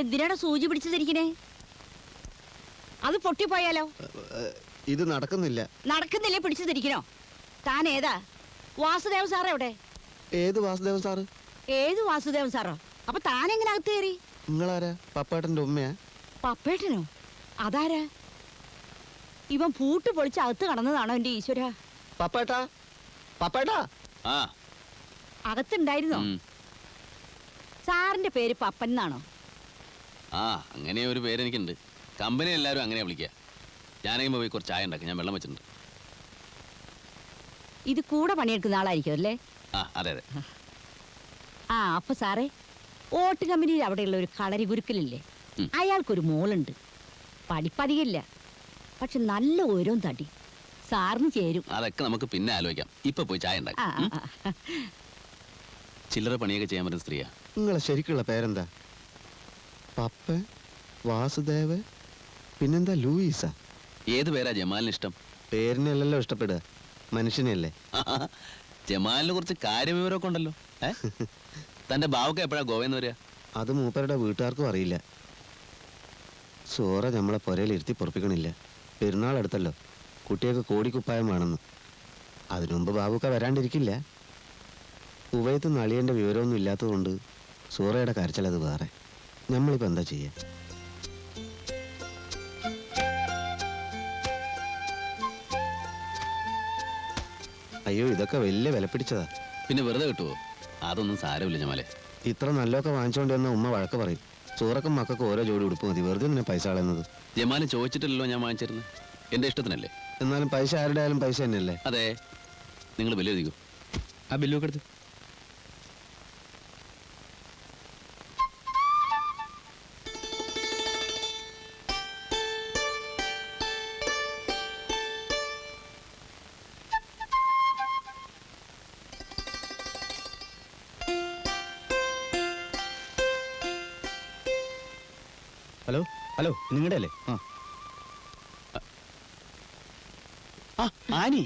എന്തിനാണ് സൂചി പിടിച്ചിരിക്കണേ? അത് പൊട്ടിപ്പോയാലോ? ഇത് നടക്കുന്നില്ല. നടക്കുന്നില്ലേ പിടിച്ചു തിരിക്കണോ? താൻ ഏതാ? വാസുദേവൻ സാറ് എവിടെ? ഏത് വാസുദേവൻ സാറ്? ഏത് വാസുദേവൻ സാറോ? അപ്പൊ താൻ എങ്ങനെ അകത്ത് കയറി? നിങ്ങളാരാ? പപ്പേട്ടന്റെ ഉമ്മയാ? പപ്പേട്ടനോ? അതാരാ? ഇവൻ പൂട്ട് പൊളിച്ച് അകത്ത് കടന്നതാണോ എന്റെ ഈശ്വര? പപ്പേട്ടാ, പപ്പേട്ടാ. അകത്തുണ്ടായിരുന്നോ? സാറിന്റെ പേര് പപ്പൻ എന്നാണോ? അങ്ങനെ ഒരു പേര് എനിക്കുണ്ട്. കമ്പനി എല്ലാവരും അങ്ങനെയാ വിളിക്കുക. ഞാനെങ്കിലും പോയി കുറച്ച് ചായ ഉണ്ടാക്കി. ഞാൻ വെള്ളം വെച്ചിട്ടുണ്ട്. ഇത് കൂടെ പണിയെടുക്കുന്ന ആളായിരിക്കും അല്ലേ? അതെ അതെ. അപ്പൊ സാറേ, ഓട്ട് കമ്പനിയിൽ അവിടെയുള്ള ഒരു കളരി ഗുരുക്കലില്ലേ, അയാൾക്കൊരു മോളുണ്ട്. പഠിപ്പധികമില്ല, പക്ഷെ നല്ല ഓരോ തടി. സാറിന് ചേരും. അതൊക്കെ നമുക്ക് പിന്നെ ആലോചിക്കാം. ഇപ്പൊ പോയി ചായ ഉണ്ടാക്കി. ചില്ലറ പണിയൊക്കെ ചെയ്യാൻ പറ്റുന്ന സ്ത്രീയാ. നിങ്ങളെ ശരിക്കുള്ള പേരെന്താ? പപ്പ, വാസുദേവ്, പിന്നെന്താ ലൂയിസാ? ഏത് പേരാ ജമാലിന് ഇഷ്ടം? പേരിനല്ലല്ലോ ഇഷ്ടപ്പെടുക, മനുഷ്യനെയല്ലേ. ജമാലിന് കുറച്ച് കാര്യവിവരമൊക്കെ ഉണ്ടല്ലോ. തന്റെ ബാവൊക്കെ എപ്പോഴാ ഗോവയെന്ന് വരിക? അത് മൂപ്പരുടെ വീട്ടുകാർക്കും അറിയില്ല. സോറ നമ്മളെ പുരയിൽ ഇരുത്തി പൊറപ്പിക്കണില്ല. പെരുന്നാൾ അടുത്തല്ലോ, കുട്ടിയൊക്കെ കോടിക്കുപ്പായം വേണമെന്ന്. അതിനു മുമ്പ് ബാബുക്ക വരാണ്ടിരിക്കില്ല. ഉവയത്ത് നളിയൻ്റെ വിവരമൊന്നും ഇല്ലാത്തതുകൊണ്ട് സോറയുടെ കരച്ചിലത് വേറെ. നമ്മളിപ്പോൾ എന്താ ചെയ്യുക? അയ്യോ, ഇതൊക്കെ വലിയ വില പിടിച്ചതാ. പിന്നെ വെറുതെ കിട്ടുമോ? അതൊന്നും സാരമില്ല ജമാലെ. ഇത്ര നല്ലതൊക്കെ വാങ്ങിച്ചോണ്ട് വന്ന ഉമ്മ വഴക്ക് പറയും. സൂറക്കും മക്കൾക്ക് ഓരോ ജോഡി ഉടുപ്പ് മതി, വെറുതെ തന്നെ പൈസ കളയുന്നത്. ജമാല് ചോദിച്ചിട്ടില്ലല്ലോ ഞാൻ വാങ്ങിച്ചിരുന്നത്. എന്റെ ഇഷ്ടത്തിനല്ലേ. എന്നാലും പൈസ ആരുടെ ആയാലും പൈസ തന്നെയല്ലേ? അതെ. നിങ്ങൾ ബില്ല് എഴുതിക്കോ. ആ ബില്ലൊക്കെ എടുത്ത്. ഹലോ ഹലോ, നിങ്ങളുടെ അല്ലേ? ആനി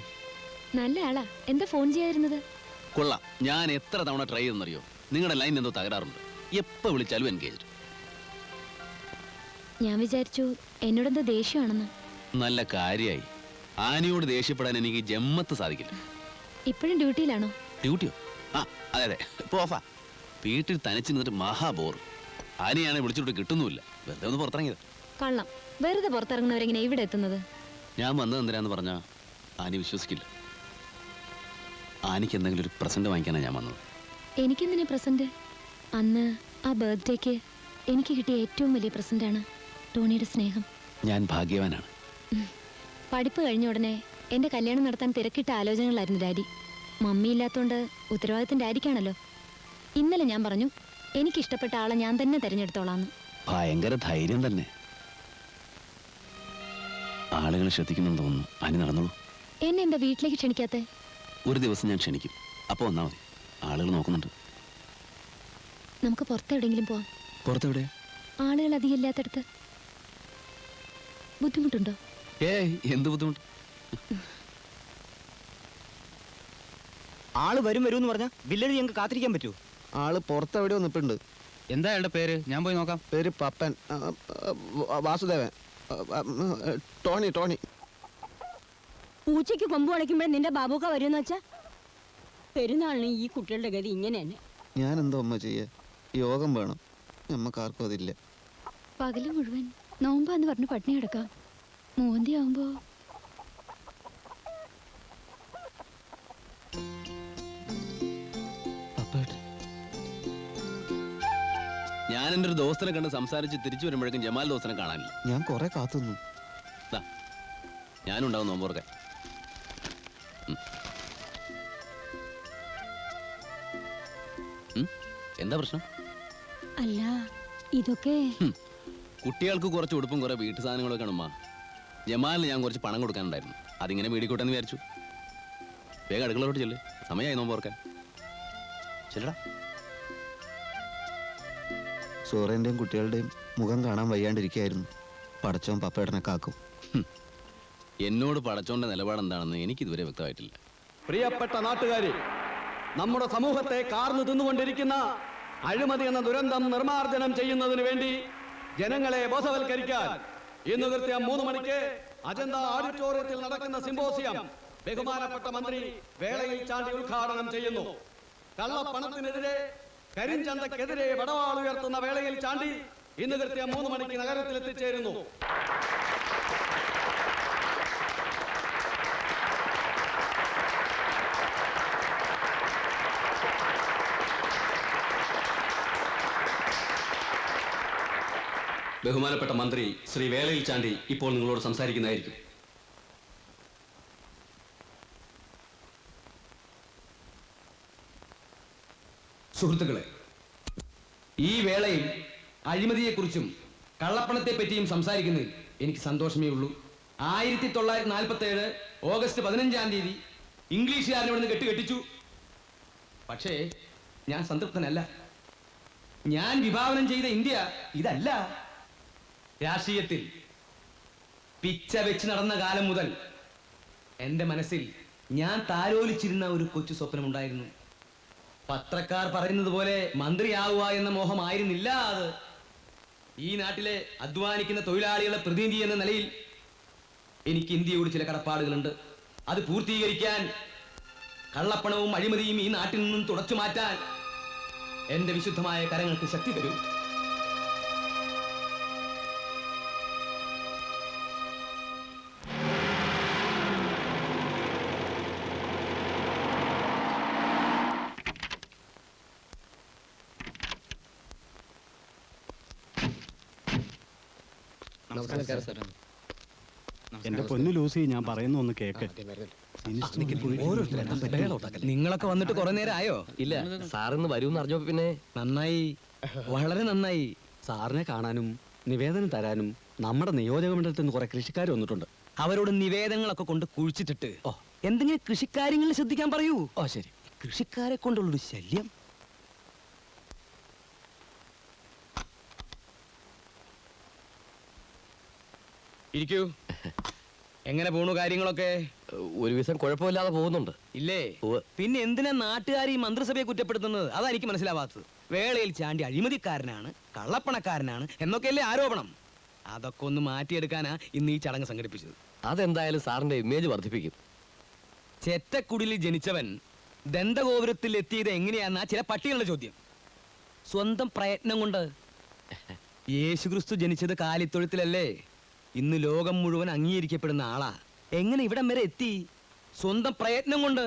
നല്ല ആളാ. എന്താ ഫോൺ ചെയ്യാതിരുന്നത്? കൊള്ളാം. ഞാൻ എത്ര തവണ ട്രൈ ചെയ്തെന്നറിയോ? നിങ്ങളുടെ ലൈൻ എന്തോ തകരാറുണ്ട്. എപ്പോ വിളിച്ചാലും എൻഗേജ്ഡ്. ഞാൻ വിചാരിച്ചു എന്നോടെന്തോ ദേഷ്യമാണെന്ന്. നല്ല കാര്യായി. ആനിയോട് ദേഷ്യപ്പെടാൻ എനിക്ക് ജമ്മത്ത് സാധിക്കില്ല. ഇപ്പോഴും ഡ്യൂട്ടിയിലാണോ? ഡ്യൂട്ടിയോ? അതെ അതെ, ഇപ്പൊ ഓഫാ. വീട്ടിൽ തനിച്ച് നിന്നിട്ട് മഹാബോർ. ആനിയാണെ വിളിച്ചിട്ട് കിട്ടുന്നുമില്ല. വെറുതെ ഒന്ന് പുറത്തിറങ്ങിയത്. കള്ളം. വെറുതെ പുറത്തിറങ്ങുന്നവരെങ്ങനെ ഇവിടെ എത്തുന്നത്? ഞാൻ വന്നത് എന്തിനാന്ന് പറഞ്ഞാ ആനി വിശ്വസിക്കില്ല. ആനിക്ക് എന്തെങ്കിലും ഒരു പ്രസന്റ് വാങ്ങിക്കാനാണ് ഞാൻ വന്നത്. എനിക്കെന്തിനാ പ്രസന്റ്? അന്ന് ആ ബർത്ത്ഡേക്ക് എനിക്ക് കിട്ടിയ ഏറ്റവും വലിയ പ്രസന്റാണ് ടോണിയുടെ സ്നേഹം. ഞാൻ ഭാഗ്യവാനാണ്. പഠിപ്പ് കഴിഞ്ഞ ഉടനെ എന്റെ കല്യാണം നടത്താൻ തിരക്കിട്ട ആലോചനകളായിരുന്നു ഡാഡി. മമ്മി ഇല്ലാത്തോണ്ട് ഉത്തരവാദിത്തം ഡാഡിക്കാണല്ലോ. ഇന്നലെ ഞാൻ പറഞ്ഞു എനിക്കിഷ്ടപ്പെട്ട ആളെ ഞാൻ തന്നെ തിരഞ്ഞെടുത്തോളാന്ന്. ഭയങ്കര ധൈര്യം തന്നെ. ആളുകൾ ശ്രദ്ധിക്കുന്നെന്ന് തോന്നുന്നു. ആനി നടന്നോളൂ. എന്നെ എന്താ വീട്ടിലേക്ക് ക്ഷണിക്കാത്തെ? ഒരു ദിവസം ഞാൻ ക്ഷണിക്കും. അപ്പൊ വന്നാ മതി. ആളുകൾ നോക്കുന്നുണ്ട്. നമുക്ക് പുറത്തെവിടെങ്കിലും പോവാം. പുറത്തെവിടെ? ആളുകൾ അധികം ഇല്ലാത്തടത്ത്. ബുദ്ധിമുട്ടുണ്ടോ? എന്ത് ബുദ്ധിമുട്ട്? ആള് വരും വരും പറഞ്ഞ വില്ലന് ഞങ്ങൾക്ക് കാത്തിരിക്കാൻ പറ്റൂ? ആള് പുറത്തെവിടെയോ നിൽപ്പുണ്ട്. എന്താ അയാളുടെ പേര്? ഞാൻ പോയി നോക്കാം. പേര് പപ്പൻ, വാസുദേവൻ, ടോണി. ടോണി. പൂച്ചയ്ക്ക് കൊമ്പ് വളയ്ക്കുമ്പോഴേ നിന്റെ ബാബുക്ക വരുമെന്ന് വെച്ചാ പെരുന്നാളിന് ഈ കുട്ടികളുടെ ഗതി ഇങ്ങനെ തന്നെ. ഞാൻ എന്തോ അമ്മ ചെയ്യ? യോഗം വേണം. നമ്മക്കാർക്കും അതില്ല. പകല് മുഴുവൻ നോമ്പാന്ന് പറഞ്ഞ് പട്ടിണി കിടക്കാം. മൂന്തി ആവുമ്പോ ഞാൻ എൻ്റെ ഒരു ദോസ്തനെ കണ്ട് സംസാരിച്ച് തിരിച്ചു വരുമ്പോഴേക്കും ജമാൽ ദോസ്തനെ കാണാനില്ല. ഞാൻ കുറെ കാത്തുന്നു. ഞാനുണ്ടാവും നോമ്പോർക്കാൻ. എന്താ പ്രശ്നം? അല്ല, ഇതൊക്കെ കുട്ടികൾക്ക് കുറച്ച് ഉടുപ്പും കുറെ വീട്ടു സാധനങ്ങളൊക്കെ ആണ് ഉമ്മ. ജമാലിന് ഞാൻ കുറച്ച് പണം കൊടുക്കാനുണ്ടായിരുന്നു. അതിങ്ങനെ മേടിക്കോട്ടെന്ന് വിചാരിച്ചു. വേഗം അടുക്കളോട്ട് ചെല്ല്. സമയമായി നോമ്പോർക്കാൻ. ചെല്ലടാ. സോറേന്റെയും കുട്ടികളുടെയും മുഖം കാണാൻ വയ്യാണ്ടിരിക്കുകയായിരുന്നു. പടച്ചോൻ പപ്പേടനെ കാക്കും. എന്നോട് പടച്ചോന്റെ നിലപാട് എന്താണെന്ന് എനിക്ക് ഇതുവരെ വ്യക്തമായിട്ടില്ല. പ്രിയപ്പെട്ട നാട്ടുകാരെ, നമ്മുടെ സമൂഹത്തെ കാർന്നു തിന്നുകൊണ്ടിരിക്കുന്ന അഴിമതി എന്ന ദുരന്തം നിർമ്മാർജ്ജനം ചെയ്യുന്നതിന് വേണ്ടി ജനങ്ങളെ ബോധവൽക്കരിക്കാൻ ഇന്ന് കൃത്യം 3 മണിക്ക് അജന്ത ഓഡിറ്റോറിയത്തിൽ നടക്കുന്ന സിംബോസിയം ബഹുമാനപ്പെട്ട മന്ത്രി വേളയിൽ ചാണ്ടി ഉദ്ഘാടനം ചെയ്യുന്നു. കള്ളപ്പണത്തിനെതിരെ, കരിഞ്ചന്തക്കെതിരെ വടവാൾ ഉയർത്തുന്ന വേളയിൽ ചാണ്ടി ഇന്ന് കൃത്യം 3 മണിക്ക് നഗരത്തിൽ എത്തിച്ചേരുന്നു. ബഹുമാനപ്പെട്ട മന്ത്രി ശ്രീ വേളയിൽ ചാണ്ടി ഇപ്പോൾ നിങ്ങളോട് സംസാരിക്കുന്നതായിരിക്കും. സുഹൃത്തുക്കളെ, ഈ വേളയിൽ അഴിമതിയെക്കുറിച്ചും കള്ളപ്പണത്തെ പറ്റിയും സംസാരിക്കുന്നതിൽ എനിക്ക് സന്തോഷമേ ഉള്ളൂ. 1947 ഓഗസ്റ്റ് 15-ാം തീയതി ഇംഗ്ലീഷുകാരനെ ഇവിടുന്ന് കെട്ടിച്ചു. പക്ഷേ ഞാൻ സംതൃപ്തനല്ല. ഞാൻ വിഭാവനം ചെയ്ത ഇന്ത്യ ഇതല്ല. രാഷ്ട്രീയത്തിൽ പിച്ച വെച്ച് നടന്ന കാലം മുതൽ എൻ്റെ മനസ്സിൽ ഞാൻ താലോലിച്ചിരുന്ന ഒരു കൊച്ചു സ്വപ്നമുണ്ടായിരുന്നു. പത്രക്കാർ പറയുന്നത് പോലെ മന്ത്രിയാവുക എന്ന മോഹമായിരുന്നില്ല അത്. ഈ നാട്ടിലെ അധ്വാനിക്കുന്ന തൊഴിലാളികളുടെ പ്രതിനിധി എന്ന നിലയിൽ എനിക്ക് ഇന്ത്യയോട് ചില കടപ്പാടുകളുണ്ട്. അത് പൂർത്തീകരിക്കാൻ, കള്ളപ്പണവും അഴിമതിയും ഈ നാട്ടിൽ നിന്നും തുടച്ചു മാറ്റാൻ എന്റെ വിശുദ്ധമായ കരങ്ങൾക്ക് ശക്തി തരൂ. എന്റെ പൊന്നു ലൂസി, ഞാൻ പറയുന്ന ഒന്ന് കേക്ക്. നിങ്ങളൊക്കെ വന്നിട്ട് കുറെ നേരം ആയോ? ഇല്ല, സാറിന്ന് വരുമെന്ന് അറിഞ്ഞപ്പോ പിന്നെ നന്നായി, വളരെ നന്നായി. സാറിനെ കാണാനും നിവേദനം തരാനും നമ്മുടെ നിയോജക മണ്ഡലത്തിൽ നിന്ന് കുറെ കൃഷിക്കാർ വന്നിട്ടുണ്ട്. അവരോട് നിവേദനങ്ങളൊക്കെ കൊണ്ട് കുഴിച്ചിട്ടിട്ട് എന്തെങ്കിലും കൃഷിക്കാര്യങ്ങളിൽ ശ്രദ്ധിക്കാൻ പറയൂ. ഓ ശരി. കൃഷിക്കാരെ കൊണ്ടുള്ളൊരു ശല്യം. ഇരിക്കൂ. എങ്ങനെ പോണു കാര്യങ്ങളൊക്കെ? ഒരു ദിവസം കുഴപ്പമില്ലാതെ പോകുന്നുണ്ട്. ഇല്ലേ? ഉവ്വ്. പിന്നെ എന്തിനാ നാട്ടുകാർ ഈ മന്ത്രിസഭയെ കുറ്റപ്പെടുത്തുന്നത്? അതാ എനിക്ക് മനസ്സിലാവാത്തത്. വേളയിൽ ചാണ്ടി അഴിമതിക്കാരനാണ്, കള്ളപ്പണക്കാരനാണ് എന്നൊക്കെയല്ലേ ആരോപണം. അതൊക്കെ ഒന്ന് മാറ്റിയെടുക്കാനാ ഇന്ന് ഈ ചടങ്ങ് സംഘടിപ്പിച്ചത്. അതെന്തായാലും സാറിന്റെ ഇമേജ് വർദ്ധിപ്പിക്കും. ചെറ്റക്കുടിലിൽ ജനിച്ചവൻ ദന്തഗോപുരത്തിൽ എത്തിയത് എങ്ങനെയാന്നാ ചില പട്ടികളുടെ ചോദ്യം. സ്വന്തം പ്രയത്നം കൊണ്ട്. യേശുക്രിസ്തു ജനിച്ചത് കാലിത്തൊഴുത്തിലല്ലേ? ഇന്ന് ലോകം മുഴുവൻ അംഗീകരിക്കപ്പെടുന്ന ആളാ. എങ്ങനെ ഇവിടം വരെ എത്തി? സ്വന്തം പ്രയത്നം കൊണ്ട്.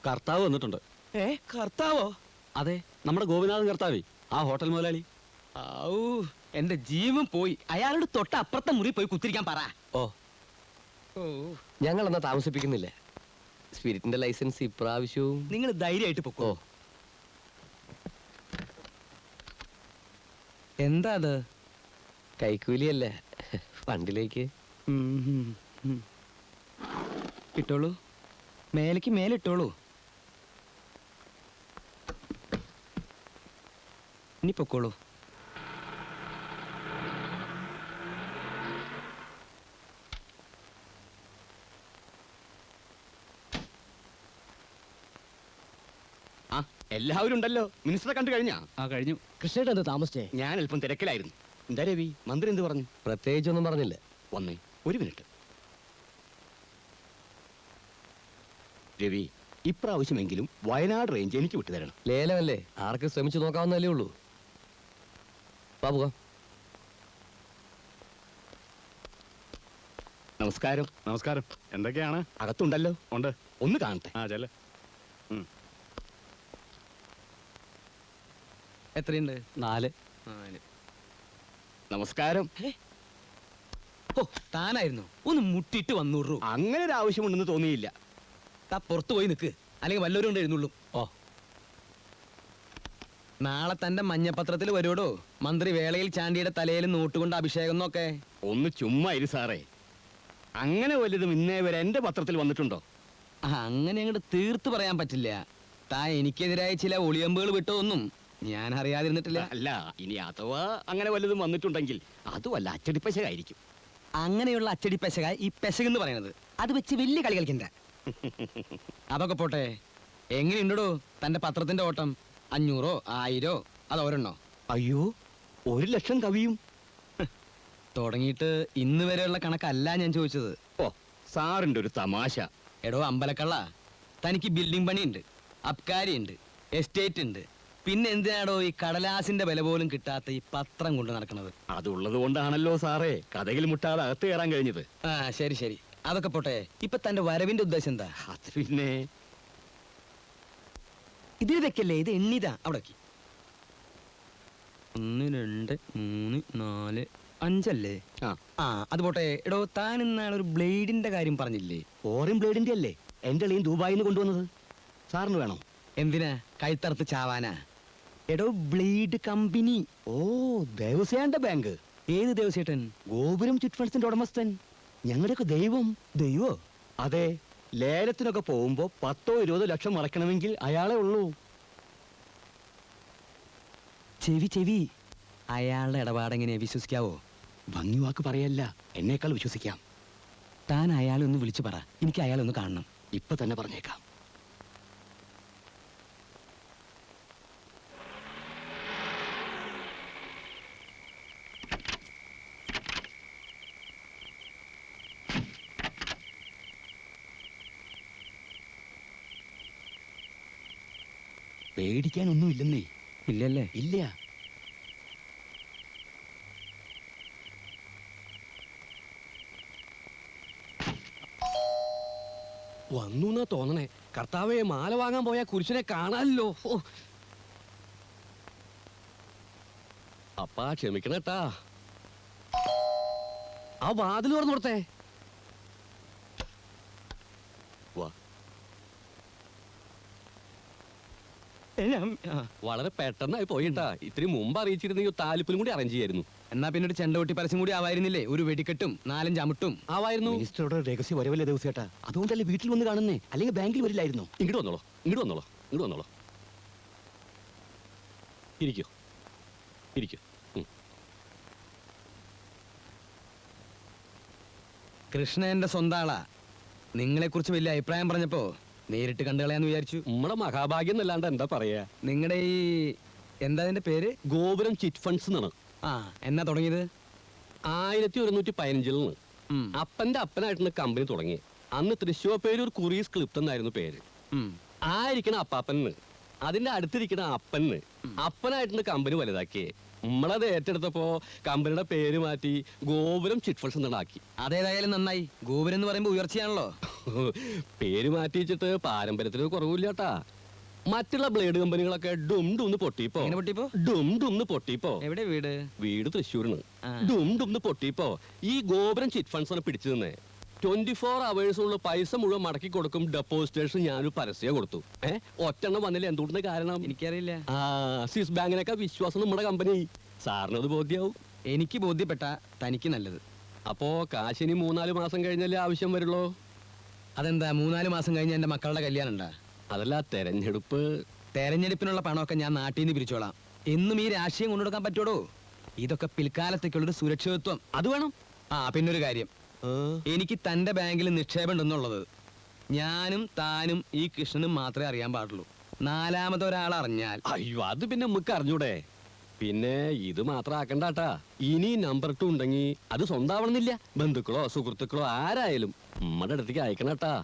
കർത്താവ് വന്നിട്ടുണ്ട്. കർത്താവോ? അതെ, നമ്മുടെ ഗോപിനാഥൻ കർത്താവേ, ആ ഹോട്ടൽ മുതലാളി. ഔ, എന്റെ ജീവൻ പോയി. അയാളോട് തൊട്ട് അപ്പുറത്തെ മുറി പോയി കുത്തിരിക്കാൻ പറ. ഓ, ഞങ്ങൾ എന്നാ താമസിപ്പിക്കുന്നില്ല. സ്പിരിറ്റിന്റെ ലൈസൻസ് ഇപ്രാവശ്യവും. നിങ്ങൾ ധൈര്യമായിട്ട് പൊക്കോ. എന്താ അത്? കൈക്കൂലിയല്ല, ഫണ്ടിലേക്ക്. ഇട്ടോളൂ, മേലേക്ക് മേലിട്ടോളൂ. ഇനി പൊക്കോളൂ. എല്ലാവരും ഉണ്ടല്ലോ. മിനിസ്റ്ററെ കണ്ടു കഴിഞ്ഞാ? കഴിഞ്ഞു. കൃഷ്ണേട്ടൻ എന്താ താമസിച്ചേ? ഞാൻ അല്പം തിരക്കിലായിരുന്നു. എന്താ രവി, മന്ത്രി എന്ത് പറഞ്ഞു? പ്രത്യേകിച്ചൊന്നും പറഞ്ഞില്ല. വന്നേ, ഒരു മിനിറ്റ്. രവി, ഇപ്രാവശ്യമെങ്കിലും വയനാട് റേഞ്ച് എനിക്ക് വിട്ടുതരണം. ലേലമല്ലേ, ആർക്ക് ശ്രമിച്ചു നോക്കാവുന്നല്ലേ ഉള്ളൂ. ബാബുക, നമസ്കാരം. നമസ്കാരം. എന്തൊക്കെയാണ്? അകത്തുണ്ടല്ലോ. ഉണ്ട്. ഒന്ന് കാണട്ടെ. ആ ചെല്ല. എത്രയുണ്ട്? 4. നമസ്കാരം. ഓ, താനായിരുന്നു. ഒന്ന് മുട്ടിയിട്ട് 100 രൂപ. അങ്ങനെ ഒരു ആവശ്യമുണ്ടെന്ന് തോന്നിയില്ല. താ പുറത്തു പോയി നിൽക്ക്, അല്ലെങ്കിൽ വല്ലവരും കൊണ്ട് എഴുന്നള്ളും. ഓ, നാളെ തന്റെ മഞ്ഞപ്പത്രത്തിൽ വരുവടോ, മന്ത്രി വേളയിൽ ചാണ്ടിയുടെ തലയിൽ നോട്ടുകൊണ്ട് അഭിഷേകം എന്നൊക്കെ. ഒന്ന് ചുമ്മാ ഇരു സാറേ. അങ്ങനെ വലുതും ഇന്നേ വരെ എന്റെ പത്രത്തിൽ വന്നിട്ടുണ്ടോ? അങ്ങനെ അങ്ങോട്ട് തീർത്ത് പറയാൻ പറ്റില്ല. താ എനിക്കെതിരായ ചില ഒളിയമ്പുകൾ വിട്ടതൊന്നും ഞാൻ അറിയാതിരുന്നിട്ടില്ല. അല്ല, ഇനി അഥവാ അങ്ങനെ വലുതും വന്നിട്ടുണ്ടെങ്കിൽ അതുമല്ല അച്ചടിപ്പശകായിരിക്കും. അങ്ങനെയുള്ള അച്ചടി പെശക ഈ പെശകെന്ന് പറയണത്. അത് വെച്ച് വലിയ കളി കളിക്കണ്ട. അതൊക്കെ പോട്ടെ, എങ്ങനെയുണ്ടോ തന്റെ പത്രത്തിന്റെ ഓട്ടം? 500 1000 അത് ഒരെണ്ണോ? അയ്യോ 1,00,000 കവിയും. തുടങ്ങിയിട്ട് ഇന്ന് വരെയുള്ള കണക്കല്ല ഞാൻ ചോദിച്ചത്. ഓ സാറിന്റെ ഒരു തമാശ. എടോ അമ്പലക്കള്ള, തനിക്ക് ബിൽഡിംഗ് പണിയുണ്ട്, അബ്കാരിയുണ്ട്, എസ്റ്റേറ്റ് ഉണ്ട്, പിന്നെ എന്തിനാടോ ഈ കടലാസിന്റെ വില പോലും കിട്ടാത്ത ഈ പത്രം കൊണ്ട് നടക്കുന്നത്? അതുള്ളത് കൊണ്ടാണല്ലോ സാറേ കഥകിൽ മുട്ടാതെ അകത്ത് കയറാൻ കഴിഞ്ഞത്. ആ ശരി ശരി, അതൊക്കെ പോട്ടെ. ഇപ്പൊ തന്റെ വരവിന്റെ ഉദ്ദേശം എന്താ? അത് പിന്നെ ഇതിൽ വെക്കല്ലേ, ഇത് എണ്ണിതാ. അവിടെ 1 2 3 4 5 അല്ലേ? ആ അത് പോട്ടെ. എടോ താൻ ഇന്നാളെ ഒരു ബ്ലേഡിന്റെ കാര്യം പറഞ്ഞില്ലേ? ഫോറിൻ ബ്ലേഡിന്റെ അല്ലേ എന്റെ അളിയൻ ദുബായിൽ നിന്ന് കൊണ്ടുവന്നത്. സാറിന് വേണോ? എന്തിനാ? കഴുത്തറുത്ത് ചാവാനാ? എടോ ബ്ലേഡ് കമ്പനി. ഓ ദേവസ്യാന്റെ ബാങ്ക്. ഏത് ദേവസ്യേട്ടൻ? ഗോപുരം ചിറ്റ് ഫണ്ട്സിന്റെ ഉടമസ്ഥൻ, ഞങ്ങളുടെയൊക്കെ ദൈവം. ദൈവോ? അതെ, ലേലത്തിനൊക്കെ പോകുമ്പോ 10-20 ലക്ഷം മറക്കണമെങ്കിൽ അയാളെ ഉള്ളൂ. ചെവി അയാളുടെ ഇടപാടെങ്ങനെ വിശ്വസിക്കാവോ? ഭംഗി വാക്ക് പറയല്ല, എന്നേക്കാൾ വിശ്വസിക്കാം. താൻ അയാളെ ഒന്ന് വിളിച്ചു പറ, എനിക്ക് അയാളെ ഒന്ന് കാണണം. ഇപ്പൊ തന്നെ പറഞ്ഞേക്കാം. പേടിക്കാനൊന്നുമില്ലെന്നേ. ഇല്ലല്ലേ? ഇല്ല. വന്നു എന്നാ തോന്നണേ. കർത്താവെ, മാല വാങ്ങാൻ പോയ കുരിശിനെ കാണാനല്ലോ. അപ്പാ ക്ഷമിക്കണട്ടാ, ആ വാതിൽ തുറന്നു കൊടുത്തേ. വാ. വളരെ പെട്ടെന്നായി പോയിട്ടാ. ഇത്തിരി മുമ്പ് അറിയിച്ചിരുന്നെങ്കിൽ താലിപ്പിലും കൂടി അറേഞ്ച് ചെയ്യായിരുന്നു. എന്നാ പിന്നെ ഒരു ചെണ്ടകൊട്ടി പരസ്യം കൂടി ആവായിരുന്നില്ലേ? ഒരു വെടിക്കെട്ടും 4-5 അമിട്ടും ആവായിരുന്നു. മിനിസ്റ്ററുടെ രഹസ്യ വരവല്ലേ ദിവസേട്ടാ, അതുകൊണ്ടല്ലേ വീട്ടിൽ വന്ന് കാണുന്നേ, അല്ലെങ്കിൽ ബാങ്കിൽ വരില്ലായിരുന്നു. ഇങ്ങോട്ട് വന്നോളൂ, ഇങ്ങോട്ട് വന്നോളൂ, ഇങ്ങോട്ട് വന്നോളൂ. ഇരിക്കൂ, ഇരിക്കൂ. കൃഷ്ണ എന്റെ സ്വന്തം ആളാ. നിങ്ങളെ കുറിച്ച് വലിയ അഭിപ്രായം പറഞ്ഞപ്പോ നേരിട്ട് കണ്ടുകളയാന്ന് വിചാരിച്ചു. നമ്മുടെ മഹാഭാഗ്യം എന്നല്ലാണ്ട് എന്താ പറയാ. നിങ്ങളുടെ ഈ എന്താ അതിന്റെ പേര്? ഗോപുരം ചിറ്റ് ഫണ്ട്സ് എന്നാണ്. ആ എന്നാ തുടങ്ങിയത്? 1115 അപ്പന്റെ അപ്പനായിട്ടാണ് കമ്പനി തുടങ്ങി. അന്ന് തൃശ്ശൂർ പേരൂർ കുറീസ് ക്ലിപ്റ്റ് എന്നായിരുന്നു പേര്. ആയിരിക്കണ അപ്പാപ്പന്, അതിന്റെ അടുത്തിരിക്കണ അപ്പന്, അപ്പനായിട്ടാണ് കമ്പനി വലുതാക്കി. നമ്മളത് ഏറ്റെടുത്തപ്പോ കമ്പനിയുടെ പേര് മാറ്റി ഗോപുരം ചിറ്റ് ഫണ്ട്സ് എന്നാക്കി. അതേതായാലും നന്നായി. ഗോപുരം എന്ന് പറയുമ്പോ ഉയർച്ചയാണല്ലോ. പേര് മാറ്റി വെച്ചിട്ട് പാരമ്പര്യത്തിന് കുറവില്ലാട്ടാ. മറ്റുള്ള ബ്ലേഡ് കമ്പനികളൊക്കെ ഡും ഡുന്ന് പൊട്ടിപ്പോ. എങ്ങനെ പൊട്ടിപ്പോ? ഡും ഡുന്ന് പൊട്ടിപ്പോ. എവിടെ വീട്? വീട് തൃശ്ശൂരിന്. ആ. ഡും ഡുന്ന് പൊട്ടിപ്പോ ഈ ഗോപുരം ചിറ്റ് ഫണ്ട്സ് ആണ് പിടിച്ചു നിന്നേ. 24 അവേഴ്സിനുള്ള പൈസ മുഴുവൻ മടക്കി കൊടുക്കും ഡെപ്പോസിറ്റേഴ്സ് ഞാനൊരു പരസ്യം കൊടുത്തു. ഒറ്റെണ്ണം വന്നില്ല. എന്തുകൊണ്ടെന്ന് കാരണം എനിക്കറിയില്ല. ആ സ്വിസ് ബാങ്കിനൊക്കെ വിശ്വാസം നമ്മുടെ കമ്പനി. സാറിനത് ബോധ്യാവും. എനിക്ക് ബോധ്യപ്പെട്ട തനിക്ക് നല്ലത്. അപ്പോ കാശിനി 3-4 മാസം കഴിഞ്ഞല്ലേ ആവശ്യം വരുള്ളൂ. അതെന്താ 3-4 മാസം കഴിഞ്ഞ എന്റെ മക്കളുടെ കല്യാണം ഉണ്ടാ? അതല്ല, തെരഞ്ഞെടുപ്പ്. തെരഞ്ഞെടുപ്പിനുള്ള പണമൊക്കെ ഞാൻ നാട്ടിൽ നിന്ന് പിരിച്ചോളാം. എന്നും ഈ രാഷ്ട്രീയം കൊണ്ടുകൊടുക്കാൻ പറ്റുമോ? ഇതൊക്കെ പിൽക്കാലത്തേക്കുള്ളൊരു സുരക്ഷിതത്വം. അത് വേണം. ആ പിന്നൊരു കാര്യം, എനിക്ക് തന്റെ ബാങ്കിൽ നിക്ഷേപം ഉണ്ടെന്നുള്ളത് ഞാനും താനും ഈ കൃഷ്ണനും മാത്രമേ അറിയാൻ പാടുള്ളൂ. 4ാമത് ഒരാൾ അറിഞ്ഞാൽ അയ്യോ, അത് പിന്നെ നമുക്ക് അറിഞ്ഞൂടെ. പിന്നെ ഇത് മാത്രം ആക്കണ്ടാട്ടാ. ഇനി നമ്പർ 2 ഉണ്ടെങ്കിൽ അത് സ്വന്തമാവണമെന്നില്ല. ബന്ധുക്കളോ സുഹൃത്തുക്കളോ ആരായാലും നമ്മുടെ അടുത്തേക്ക് അയക്കണട്ടാ.